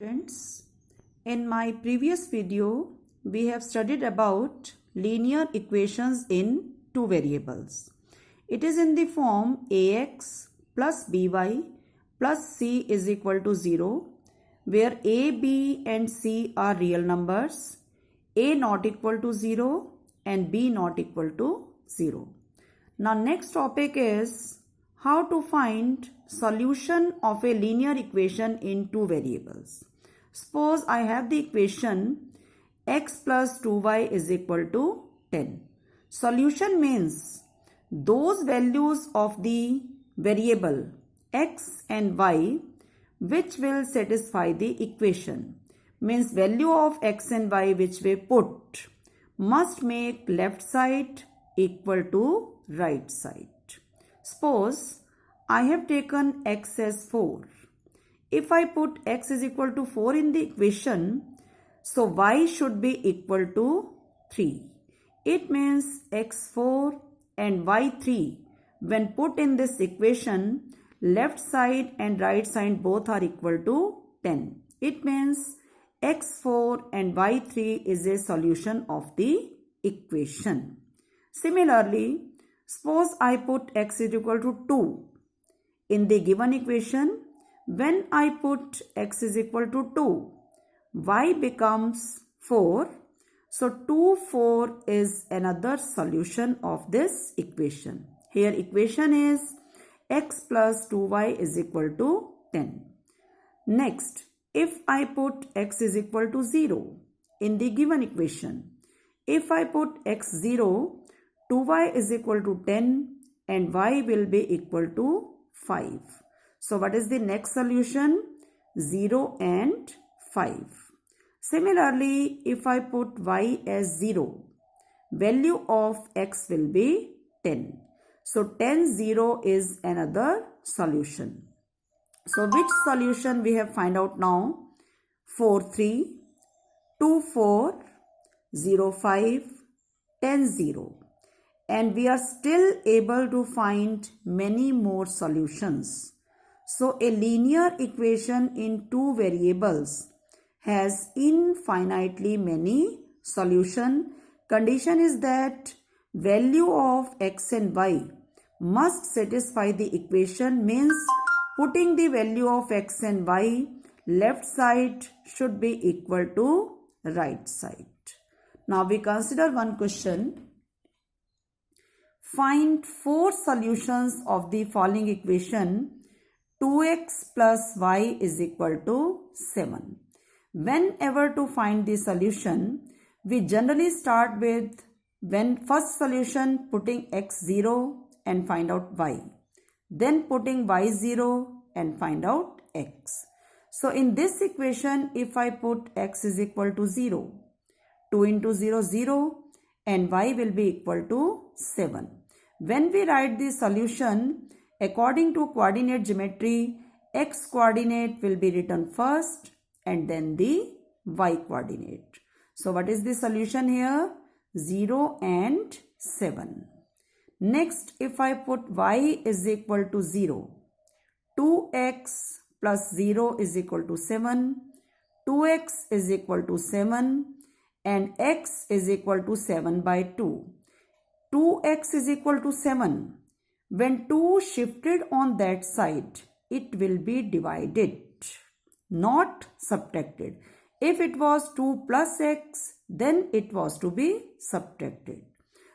Students, in my previous video, we have studied about linear equations in two variables. It is in the form ax plus by plus c is equal to 0, where a, b and c are real numbers, a not equal to 0 and b not equal to 0. Now next topic is how to find solution of a linear equation in two variables. Suppose I have the equation x plus 2y is equal to 10. Solution means those values of the variable x and y which will satisfy the equation. Means value of x and y which we put must make left side equal to right side. Suppose I have taken x as 4. If I put x is equal to 4 in the equation, so y should be equal to 3. It means x4 and y3 when put in this equation, left side and right side both are equal to 10. It means x4 and y3 is a solution of the equation. Similarly, suppose I put x is equal to 2 in the given equation. When I put x is equal to 2, y becomes 4. So 2, 4 is another solution of this equation. Here equation is x plus 2y is equal to 10. Next, if I put x is equal to 0 in the given equation, if I put x 0, 2y is equal to 10 and y will be equal to 5. So what is the next solution? 0 and 5. Similarly, if I put y as 0, value of x will be 10. So 10, 0 is another solution. So which solution we have find out now? 4, 3, 2, 4, 0, 5, 10, 0. And we are still able to find many more solutions. So a linear equation in two variables has infinitely many solutions. Condition is that value of x and y must satisfy the equation, means putting the value of x and y, left side should be equal to right side. Now we consider one question. Find 4 solutions of the following equation 2x plus y is equal to 7. Whenever to find the solution, we generally start with when first solution putting x 0 and find out y. Then putting y 0 and find out x. So in this equation, if I put x is equal to 0, 2 into 0, 0 and y will be equal to 7. When we write the solution, according to coordinate geometry, x coordinate will be written first and then the y coordinate. So what is the solution here? 0 and 7. Next, if I put y is equal to 0, 2x plus 0 is equal to 7, 2x is equal to 7 and x is equal to 7 by 2. 2x is equal to 7. When 2 shifted on that side, it will be divided, not subtracted. If it was 2 plus x, then it was to be subtracted.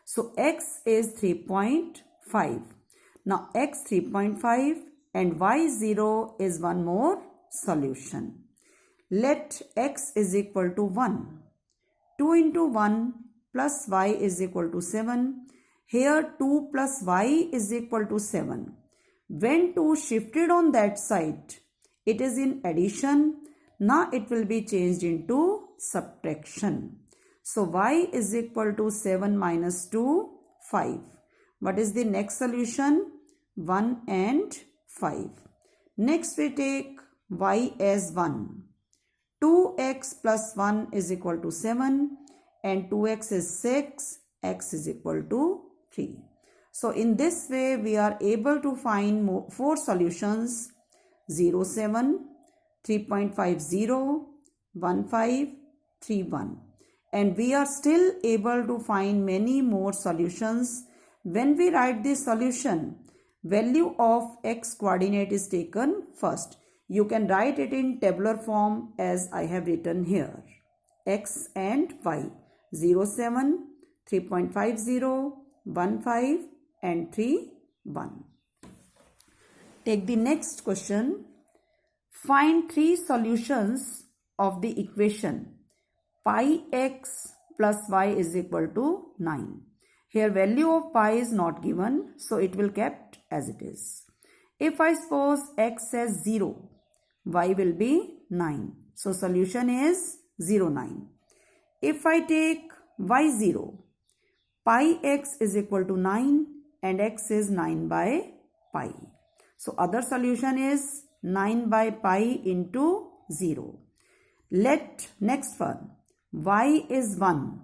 So x is 3.5. Now x 3.5 and y 0 is one more solution. Let x is equal to 1. 2 into 1 plus y is equal to 7. Here 2 plus y is equal to 7. When 2 shifted on that side, it is in addition. Now it will be changed into subtraction. So y is equal to 7 minus 2, 5. What is the next solution? 1 and 5. Next we take y as 1. 2x plus 1 is equal to 7 and 2x is 6, x is equal to 3. So in this way we are able to find 4 solutions 0, 7, 3.50, 15, 31. And we are still able to find many more solutions. When we write this solution, value of x coordinate is taken first. You can write it in tabular form as I have written here. X and y. 0, 7, 3.50, 15 and 3, 1. Take the next question. Find three solutions of the equation pi x plus y is equal to 9. Here value of pi is not given, so it will kept as it is. If I suppose x as 0, y will be 9. So solution is 0, 9. If I take y 0, pi x is equal to 9 and x is 9 by pi. So other solution is 9 by pi into 0. Let next one, y is 1.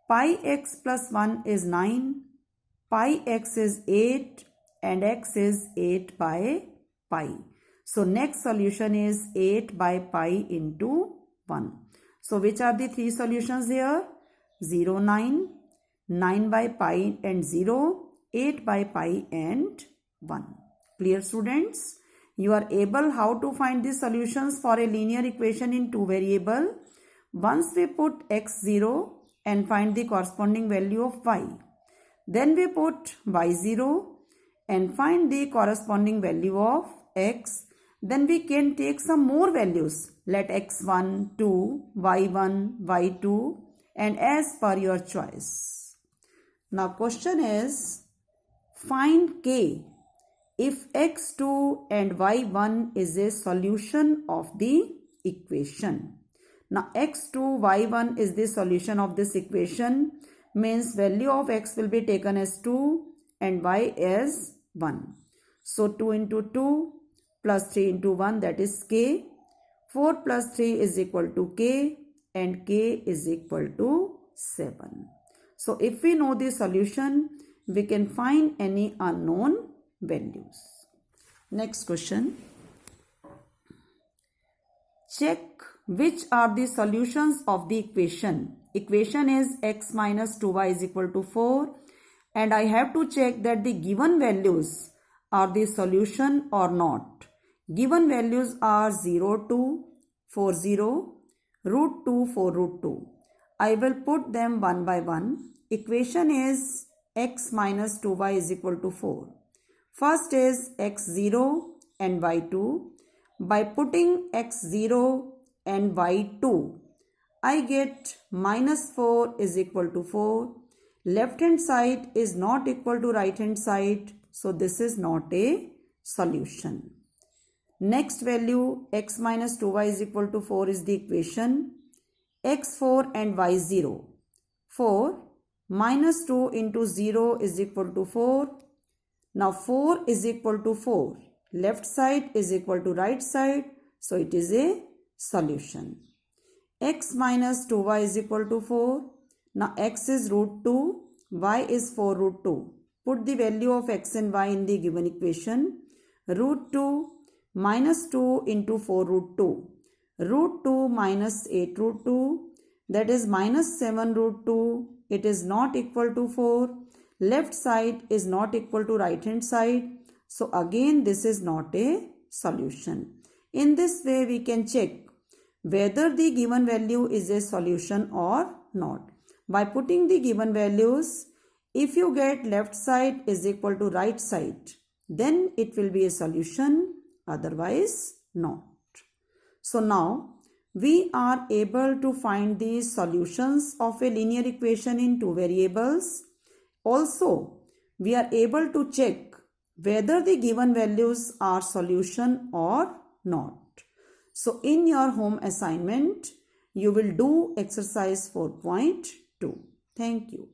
Pi x plus 1 is 9. Pi x is 8 and x is 8 by pi. So next solution is 8 by pi into 1. So which are the three solutions here? 0, 9, 9 by pi and 0, 8 by pi and 1. Clear students? You are able how to find the solutions for a linear equation in two variable. Once we put x0 and find the corresponding value of y. Then we put y0 and find the corresponding value of x. Then we can take some more values. Let x1, 2, y1, y2 and as per your choice. Now question is, find k if x2 and y1 is a solution of the equation. Now x2, y1 is the solution of this equation, means value of x will be taken as 2 and y as 1. So 2 into 2 plus 3 into 1, that is k. 4 plus 3 is equal to k and k is equal to 7. So if we know the solution, we can find any unknown values. Next question. Check which are the solutions of the equation. Equation is x minus 2y is equal to 4 and I have to check that the given values are the solution or not. Given values are 0, 2, 4, 0, root 2, 4, root 2. I will put them one by one. Equation is x minus 2y is equal to 4. First is x0 and y2. By putting x0 and y2, I get minus 4 is equal to 4. Left hand side is not equal to right hand side, so this is not a solution. Next value, x minus 2y is equal to 4 is the equation. x4 and y0. 4 minus 2 into 0 is equal to 4. Now 4 is equal to 4. Left side is equal to right side, so it is a solution. X minus 2y is equal to 4. Now x is root 2, y is 4 root 2. Put the value of x and y in the given equation. Root 2 minus 2 into 4 root 2. Root 2 minus 8 root 2, that is minus 7 root 2. It is not equal to 4. Left side is not equal to right hand side. So again this is not a solution. In this way we can check whether the given value is a solution or not. By putting the given values, if you get left side is equal to right side, then it will be a solution, otherwise not. So now we are able to find the solutions of a linear equation in two variables. Also, we are able to check whether the given values are solution or not. So in your home assignment, you will do exercise 4.2. Thank you.